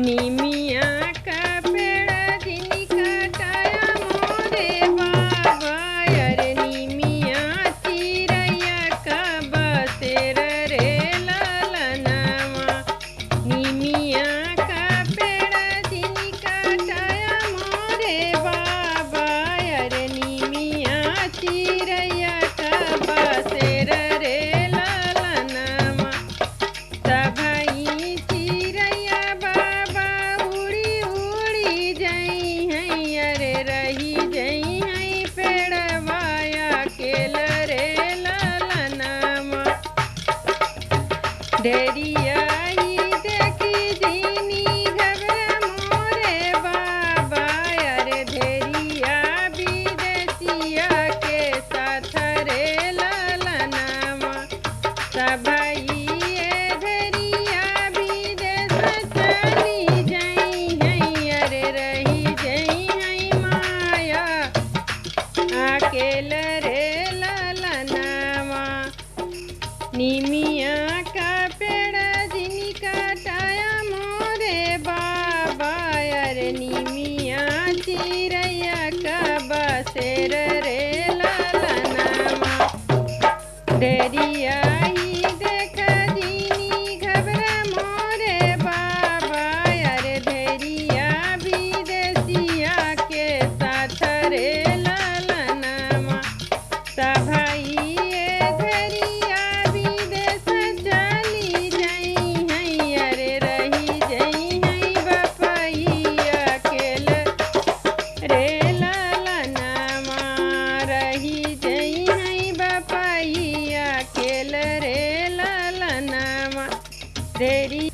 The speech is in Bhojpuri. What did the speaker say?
निमिया का पेड़ जिनका मोरे बाबा अरे निमिया चिरैया का बसेर रे ललनवा। निमिया का पेड़ जिनका मोरे बाबा अरे निमिया चिरैया का बसेर रे ललनवा। सभई चिरैया बाबा उड़ी उड़ी जई हैं अरे रही जई हैं पेड़वाया केल रे ललनवा। ढेरियाई देखी जीनी घबरा मोरे बाबा अरे ढेरिया विदेशिया के साथ रे ललनवा। सभई ढेरिया विदेश चली जई हैं अरे रही जई हैं माया अकेल रे ललनवा। निमिया का पेड़ जिनका मोरे बाबा अरे निमिया चिरैया का बसेर रे ललनवा। ढेरियाई देख जीनी घबरा मोरे बाबा अरे ढेरिया विदेशिया के साथ रे ललनवा। सभई ढेरिया विदेश चली जई हैं अरे रही जई हैं बपैया अकेल रे ललनवा। रही जई हैं बपैया अकेल रे ललनवा। ढेरी